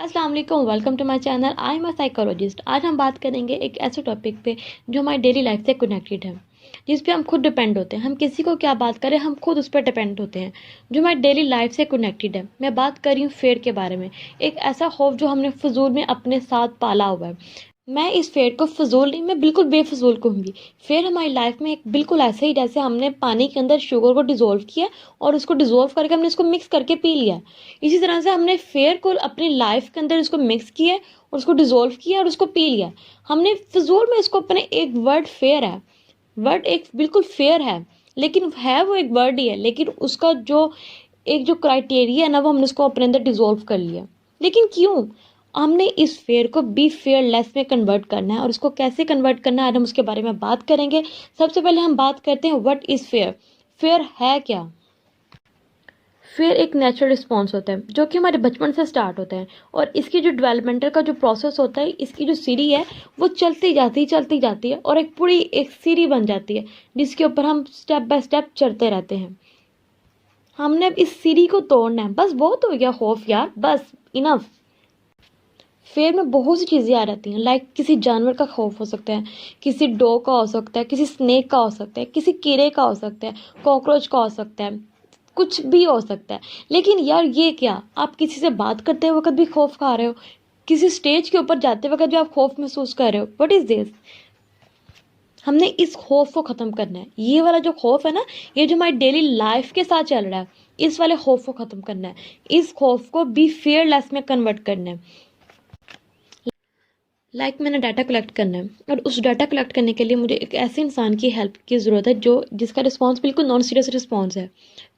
अस्सलाम वालेकुम, welcome to my channel. I am a psychologist. आज हम बात करेंगे एक ऐसे टॉपिक पे जो हमारी डेली लाइफ से कनेक्टेड है, जिस पे हम खुद डिपेंड होते हैं। हम किसी को क्या बात करें, हम खुद उस पर डिपेंड होते हैं, जो हमारी डेली लाइफ से कनेक्टेड है। मैं बात कर रही हूँ फेयर के बारे में। एक ऐसा खौफ जो हमने फजूल में अपने साथ पाला हुआ है। मैं इस फेयर को फजूल नहीं, मैं बिल्कुल बेफजूल कहूँगी। फेयर हमारी लाइफ में एक बिल्कुल ऐसे ही जैसे हमने पानी के अंदर शुगर को डिज़ोल्व किया और उसको डिज़ोल्व करके हमने इसको मिक्स करके पी लिया। इसी तरह से हमने फेयर को अपनी लाइफ के अंदर इसको मिक्स किया और उसको डिज़ोल्व किया और उसको पी लिया। हमने फजूल में इसको अपने एक वर्ड फेयर है, वर्ड एक बिल्कुल फेयर है, लेकिन है वो एक वर्ड ही है, लेकिन उसका जो क्राइटेरिया है ना, वो हमने उसको अपने अंदर डिज़ोल्व कर लिया। लेकिन क्यों? हमने इस फेयर को बी फेयरलेस में कन्वर्ट करना है, और इसको कैसे कन्वर्ट करना है आज हम उसके बारे में बात करेंगे। सबसे पहले हम बात करते हैं व्हाट इज़ फेयर। फेयर है क्या? फेयर एक नेचुरल रिस्पॉन्स होता है जो कि हमारे बचपन से स्टार्ट होता है, और इसकी जो डेवलपमेंटल का जो प्रोसेस होता है, इसकी जो सीढ़ी है वो चलती जाती है और एक पूरी एक सीढ़ी बन जाती है, जिसके ऊपर हम स्टेप बाय स्टेप चलते रहते हैं। हमने अब इस सीढ़ी को तोड़ना है। बस बहुत हो गया खौफ यार, बस इनफ। फेयर में बहुत सी चीज़ें आ जाती हैं, लाइक किसी जानवर का खौफ हो सकता है, किसी डॉग का हो सकता है, किसी स्नेक का हो सकता है, किसी कीड़े का हो सकता है, कॉकरोच का हो सकता है, कुछ भी हो सकता है। लेकिन यार ये क्या, आप किसी से बात करते वक्त भी खौफ खा रहे हो? किसी स्टेज के ऊपर जाते वक्त भी आप खौफ महसूस कर रहे हो? What is this? हमने इस खौफ को ख़त्म करना है। ये वाला जो खौफ है ना, ये जो हमारी डेली लाइफ के साथ चल रहा है, इस वाले खौफ को ख़त्म करना है। इस खौफ को बी फेयरलेस में कन्वर्ट करना है। मैंने डाटा कलेक्ट करना है, और उस डाटा कलेक्ट करने के लिए मुझे एक ऐसे इंसान की हेल्प की ज़रूरत है जो जिसका रिस्पॉन्स बिल्कुल नॉन सीरियस रिस्पॉन्स है।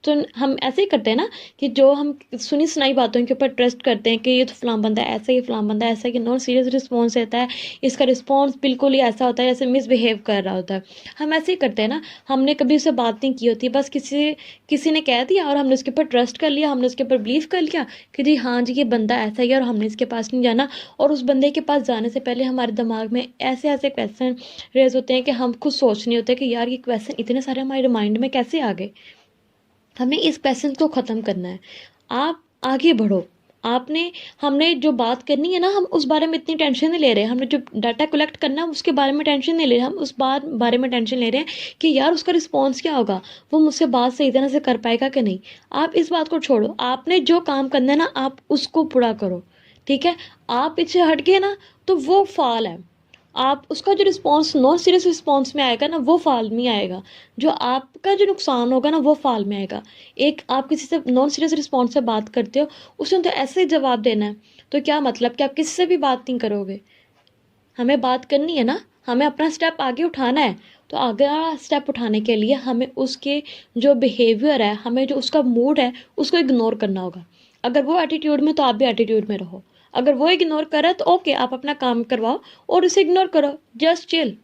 तो हम ऐसे ही करते हैं ना कि जो हम सुनी सुनाई बातों के ऊपर ट्रस्ट करते हैं कि ये तो फ़लाँ बंदा ऐसा, ये फ़लाँ बंदा ऐसा, कि नॉन सीरियस रिस्पॉन्स रहता है। इसका रिस्पॉन्स बिल्कुल ही ऐसा होता है जैसे मिसबिहेव कर रहा होता है। हम ऐसे ही करते हैं ना, हमने कभी उससे बात नहीं की होती, बस किसी ने कह दिया और हमने उसके ऊपर ट्रस्ट कर लिया, हमने उसके ऊपर बिलीव कर लिया कि जी हाँ जी, ये बंदा ऐसा ही है और हमने इसके पास नहीं जाना। और उस बंदे के पास जाने से पहले हमारे दिमाग में ऐसे ऐसे क्वेश्चन रेज होते हैं कि हम खुद सोच नहीं होते कि यार ये क्वेश्चन इतने सारे हमारे माइंड में कैसे आ गए। हमें इस क्वेश्चन को ख़त्म करना है। आप आगे बढ़ो। आपने हमने जो बात करनी है ना, हम उस बारे में इतनी टेंशन नहीं ले रहे। हमने जो डाटा कलेक्ट करना है उसके बारे में टेंशन नहीं ले रहे। हम उस बारे में टेंशन ले रहे हैं कि यार उसका रिस्पॉन्स क्या होगा, वो मुझसे बात सही तरह से कर पाएगा कि नहीं। आप इस बात को छोड़ो। आपने जो काम करना है ना, आप उसको पूरा करो, ठीक है? आप पीछे हट गए ना, तो वो फाल है। आप उसका जो रिस्पॉन्स नॉन सीरियस रिस्पॉन्स में आएगा ना, वो फाल में आएगा। जो आपका जो नुकसान होगा ना, वो फाल में आएगा। एक आप किसी से नॉन सीरियस रिस्पॉन्स से बात करते हो, उसने तो ऐसे ही जवाब देना है, तो क्या मतलब कि आप किसी से भी बात नहीं करोगे? हमें बात करनी है ना, हमें अपना स्टेप आगे उठाना है। तो आगे स्टेप उठाने के लिए हमें उसके जो बिहेवियर है, हमें जो उसका मूड है, उसको इग्नोर करना होगा। अगर वो एटीट्यूड में, तो आप भी एटीट्यूड में रहो। अगर वो इग्नोर करे तो ओके, आप अपना काम करवाओ और उसे इग्नोर करो, जस्ट चिल।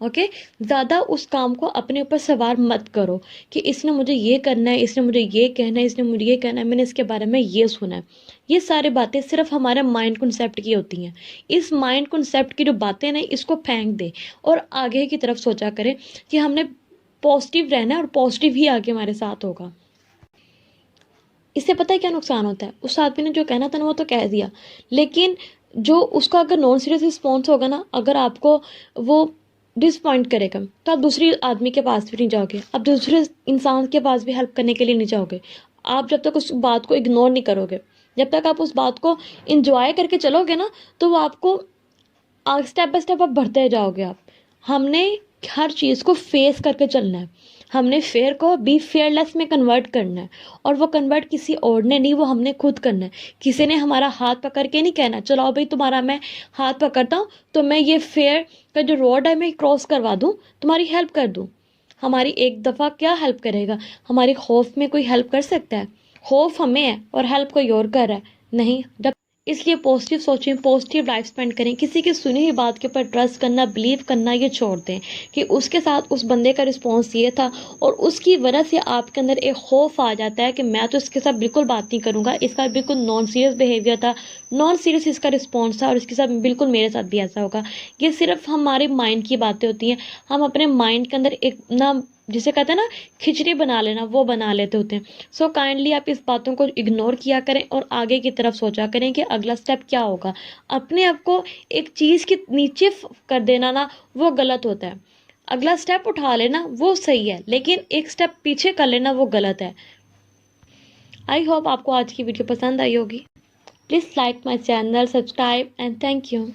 ओके? ज़्यादा उस काम को अपने ऊपर सवार मत करो कि इसने मुझे ये करना है, इसने मुझे ये कहना है, इसने मुझे ये कहना है, मैंने इसके बारे में ये सुना है। ये सारी बातें सिर्फ हमारे माइंड कॉन्सेप्ट की होती हैं। इस माइंड कॉन्सेप्ट की जो बातें ना, इसको फेंक दे और आगे की तरफ सोचा करें कि हमने पॉजिटिव रहना है और पॉजिटिव ही आगे हमारे साथ होगा। इससे पता है क्या नुकसान होता है? उस आदमी ने जो कहना था ना, वो तो कह दिया, लेकिन जो उसका अगर नॉन सीरियस रिस्पॉन्स होगा ना, अगर आपको वो डिसपॉइंट करेगा, तो आप दूसरी आदमी के पास भी नहीं जाओगे, आप दूसरे इंसान के पास भी हेल्प करने के लिए नहीं जाओगे। आप जब तक उस बात को इग्नोर नहीं करोगे, जब तक आप उस बात को इंजॉय करके चलोगे ना, तो वो आपको स्टेप बाय स्टेप आप बढ़ते जाओगे। आप हमने हर चीज़ को फेस करके चलना है। हमने फेयर को बी फेयरलेस में कन्वर्ट करना है, और वो कन्वर्ट किसी और ने नहीं, वो हमने खुद करना है। किसी ने हमारा हाथ पकड़ के नहीं कहना चलो भाई तुम्हारा मैं हाथ पकड़ता हूँ, तो मैं ये फेयर का जो रोड है मैं क्रॉस करवा दूँ, तुम्हारी हेल्प कर दूँ। हमारी एक दफ़ा क्या हेल्प करेगा? हमारी खौफ में कोई हेल्प कर सकता है? खौफ हमें है और हेल्प कोई और कर रहा है? नहीं। जब इसलिए पॉजिटिव सोचें, पॉजिटिव लाइफ स्पेंड करें। किसी की सुनी हुई बात के ऊपर ट्रस्ट करना, बिलीव करना ये छोड़ दें कि उसके साथ उस बंदे का रिस्पॉन्स ये था, और उसकी वजह से आपके अंदर एक खौफ आ जाता है कि मैं तो इसके साथ बिल्कुल बात नहीं करूँगा, इसका बिल्कुल नॉन सीरियस बिहेवियर था, नॉन सीरियस इसका रिस्पॉन्स था, और इसके साथ बिल्कुल मेरे साथ भी ऐसा होगा। ये सिर्फ हमारे माइंड की बातें होती हैं। हम अपने माइंड के अंदर एक ना जिसे कहते हैं ना खिचड़ी बना लेना, वो बना लेते होते हैं। सो काइंडली आप इस बातों को इग्नोर किया करें और आगे की तरफ सोचा करें कि अगला स्टेप क्या होगा। अपने आप को एक चीज़ के नीचे कर देना ना, वो गलत होता है। अगला स्टेप उठा लेना वो सही है, लेकिन एक स्टेप पीछे कर लेना वो गलत है। आई होप आपको आज की वीडियो पसंद आई होगी। Please like my channel, subscribe and thank you.